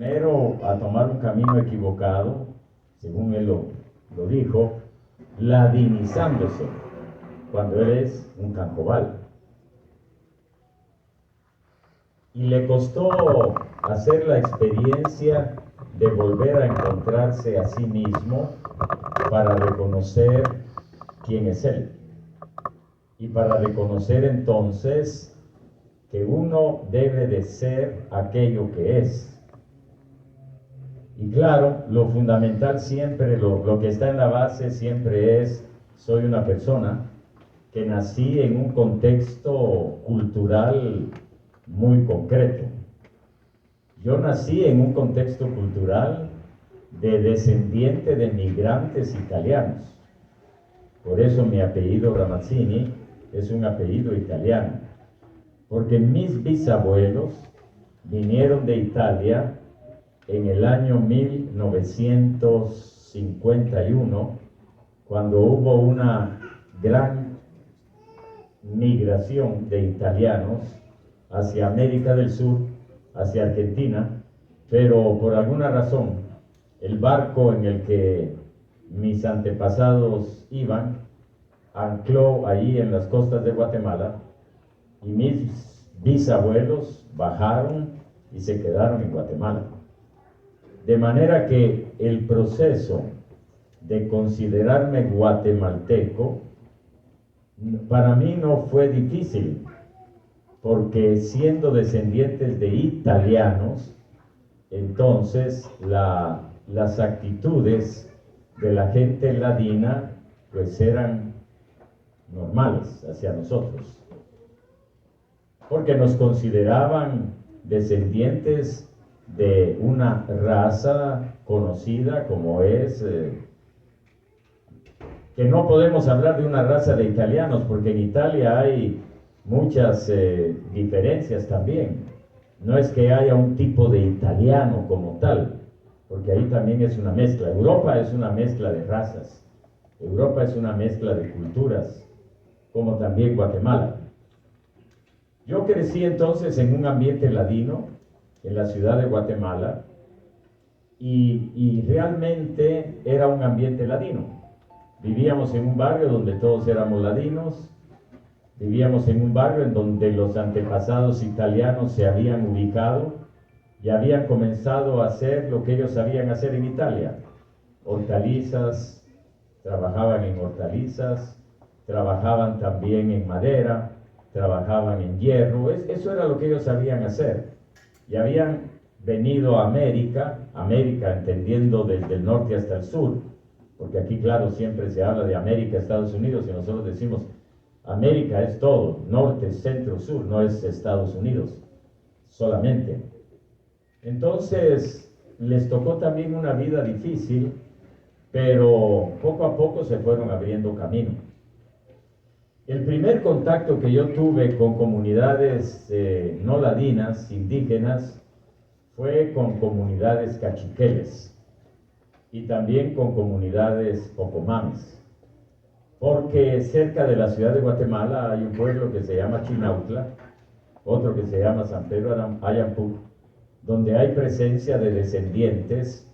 primero a tomar un camino equivocado, según él lo dijo, ladinizándose, cuando él es un cancobal. Y le costó hacer la experiencia de volver a encontrarse a sí mismo para reconocer quién es él. Y para reconocer entonces que uno debe de ser aquello que es. Y claro, lo fundamental siempre, lo que está en la base siempre es, soy una persona que nací en un contexto cultural muy concreto. Yo nací en un contexto cultural de descendiente de migrantes italianos. Por eso mi apellido Ramazzini es un apellido italiano. Porque mis bisabuelos vinieron de Italia en el año 1951, cuando hubo una gran migración de italianos hacia América del Sur, hacia Argentina, pero por alguna razón el barco en el que mis antepasados iban ancló allí en las costas de Guatemala y mis bisabuelos bajaron y se quedaron en Guatemala. De manera que el proceso de considerarme guatemalteco para mí no fue difícil, porque siendo descendientes de italianos, entonces las actitudes de la gente ladina pues eran normales hacia nosotros, porque nos consideraban descendientes de una raza conocida como es, que no podemos hablar de una raza de italianos, porque en Italia hay muchas diferencias también. No es que haya un tipo de italiano como tal, porque ahí también es una mezcla. Europa es una mezcla de razas, Europa es una mezcla de culturas, como también Guatemala. Yo crecí entonces en un ambiente ladino, en la ciudad de Guatemala, y realmente era un ambiente ladino. Vivíamos en un barrio donde todos éramos ladinos, vivíamos en un barrio en donde los antepasados italianos se habían ubicado y habían comenzado a hacer lo que ellos sabían hacer en Italia: hortalizas, trabajaban en hortalizas, trabajaban también en madera, trabajaban en hierro, eso era lo que ellos sabían hacer. Y habían venido a América entendiendo desde el norte hasta el sur, porque aquí claro siempre se habla de América, Estados Unidos, y nosotros decimos América es todo, norte, centro, sur, no es Estados Unidos solamente. Entonces les tocó también una vida difícil, pero poco a poco se fueron abriendo camino. El primer contacto que yo tuve con comunidades no ladinas, indígenas, fue con comunidades cachiqueles y también con comunidades pocomames, porque cerca de la ciudad de Guatemala hay un pueblo que se llama Chinautla, otro que se llama San Pedro Ayampuc, donde hay presencia de descendientes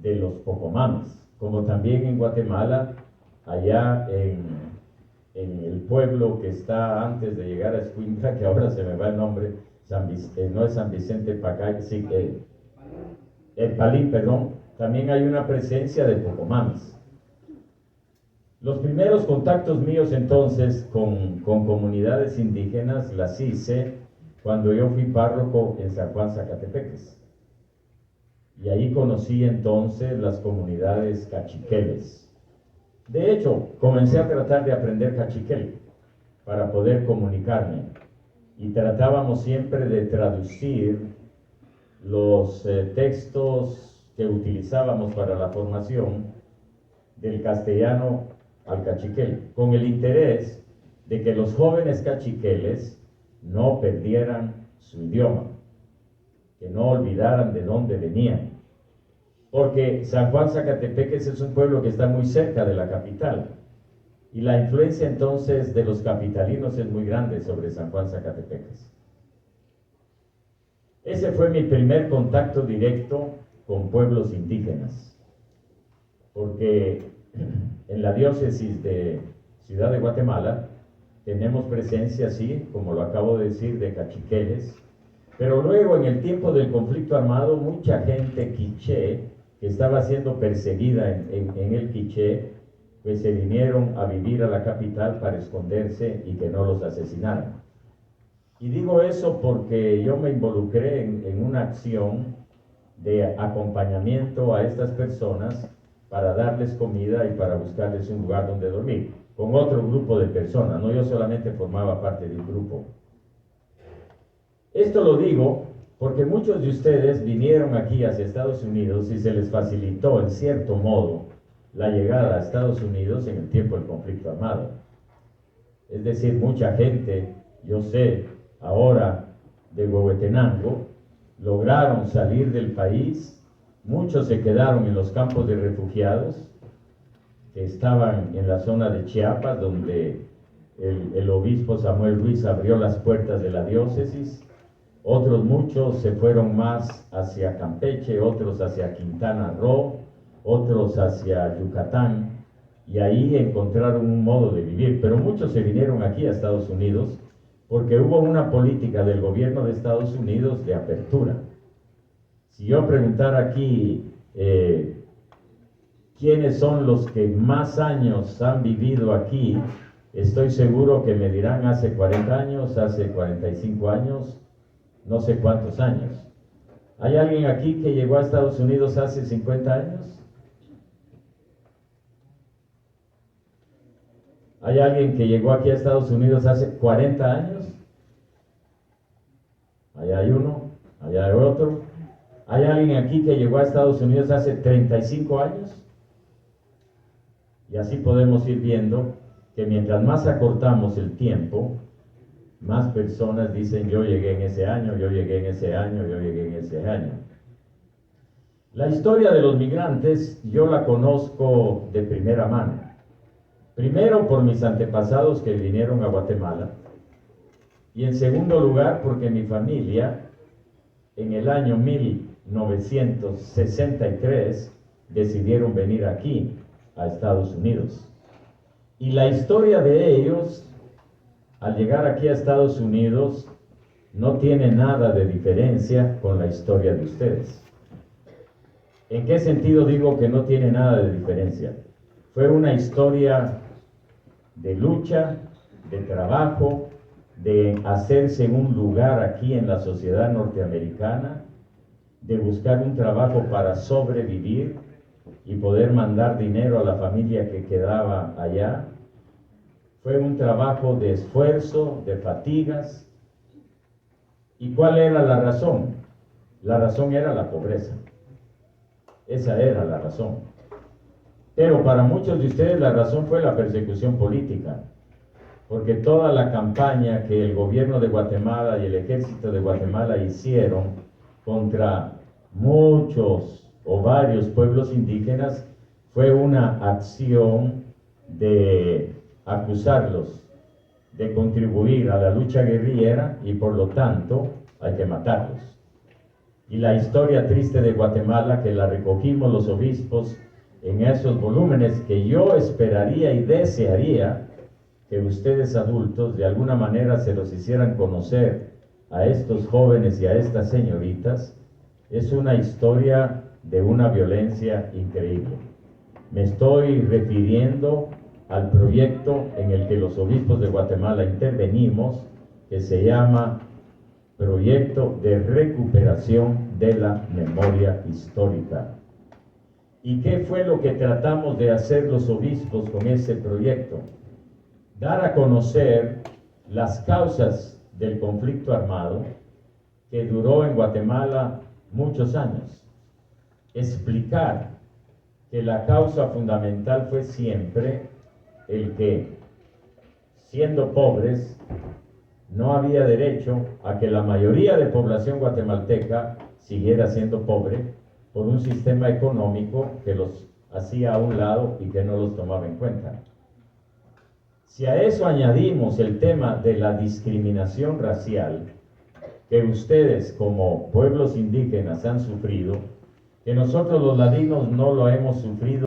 de los pocomames, como también en Guatemala, allá en el pueblo que está antes de llegar a Escuintla, que ahora se me va el nombre, no es San Vicente Pacay, sí, Palín, perdón, también hay una presencia de pocomames. Los primeros contactos míos entonces con comunidades indígenas las hice cuando yo fui párroco en San Juan, Zacatepeques. Y ahí conocí entonces las comunidades cachiqueles. De hecho, comencé a tratar de aprender cachiquel para poder comunicarme. Y tratábamos siempre de traducir los textos que utilizábamos para la formación del castellano al cachiquel, con el interés de que los jóvenes cachiqueles no perdieran su idioma, que no olvidaran de dónde venían, porque San Juan Zacatepeques es un pueblo que está muy cerca de la capital, y la influencia entonces de los capitalinos es muy grande sobre San Juan Zacatepeques. Ese fue mi primer contacto directo con pueblos indígenas, porque en la diócesis de Ciudad de Guatemala tenemos presencia, sí, como lo acabo de decir, de caciqueles, pero luego en el tiempo del conflicto armado, mucha gente quiché, que estaba siendo perseguida en el quiché, pues se vinieron a vivir a la capital para esconderse y que no los asesinaran. Y digo eso porque yo me involucré en una acción de acompañamiento a estas personas para darles comida y para buscarles un lugar donde dormir, con otro grupo de personas, no yo solamente formaba parte de un grupo. Esto lo digo porque muchos de ustedes vinieron aquí hacia Estados Unidos y se les facilitó en cierto modo la llegada a Estados Unidos en el tiempo del conflicto armado. Es decir, mucha gente, yo sé, ahora de Huehuetenango, lograron salir del país, muchos se quedaron en los campos de refugiados, que estaban en la zona de Chiapas, donde el obispo Samuel Ruiz abrió las puertas de la diócesis. Otros muchos se fueron más hacia Campeche, otros hacia Quintana Roo, otros hacia Yucatán, y ahí encontraron un modo de vivir. Pero muchos se vinieron aquí a Estados Unidos porque hubo una política del gobierno de Estados Unidos de apertura. Si yo preguntara aquí quiénes son los que más años han vivido aquí, estoy seguro que me dirán hace 40 años, hace 45 años, no sé cuántos años. ¿Hay alguien aquí que llegó a Estados Unidos hace 50 años? ¿Hay alguien que llegó aquí a Estados Unidos hace 40 años? Allá hay uno, allá hay otro. ¿Hay alguien aquí que llegó a Estados Unidos hace 35 años? Y así podemos ir viendo que mientras más acortamos el tiempo, más personas dicen yo llegué en ese año, yo llegué en ese año, yo llegué en ese año. La historia de los migrantes yo la conozco de primera mano. Primero por mis antepasados que vinieron a Guatemala, y en segundo lugar porque mi familia en el año 1963 decidieron venir aquí a Estados Unidos. Y la historia de ellos al llegar aquí a Estados Unidos no tiene nada de diferencia con la historia de ustedes. ¿En qué sentido digo que no tiene nada de diferencia? Fue una historia de lucha, de trabajo, de hacerse un lugar aquí en la sociedad norteamericana, de buscar un trabajo para sobrevivir y poder mandar dinero a la familia que quedaba allá. Fue un trabajo de esfuerzo, de fatigas. ¿Y cuál era la razón? La razón era la pobreza. Esa era la razón. Pero para muchos de ustedes la razón fue la persecución política, porque toda la campaña que el gobierno de Guatemala y el ejército de Guatemala hicieron contra muchos o varios pueblos indígenas fue una acción de acusarlos de contribuir a la lucha guerrillera y por lo tanto hay que matarlos. Y la historia triste de Guatemala, que la recogimos los obispos en esos volúmenes, que yo esperaría y desearía que ustedes adultos de alguna manera se los hicieran conocer a estos jóvenes y a estas señoritas, es una historia de una violencia increíble. Me estoy refiriendo al proyecto en el que los obispos de Guatemala intervenimos, que se llama Proyecto de Recuperación de la Memoria Histórica. ¿Y qué fue lo que tratamos de hacer los obispos con ese proyecto? Dar a conocer las causas del conflicto armado que duró en Guatemala muchos años. Explicar que la causa fundamental fue siempre el que, siendo pobres, no había derecho a que la mayoría de población guatemalteca siguiera siendo pobre por un sistema económico que los hacía a un lado y que no los tomaba en cuenta. Si a eso añadimos el tema de la discriminación racial, que ustedes como pueblos indígenas han sufrido, que nosotros los ladinos no lo hemos sufrido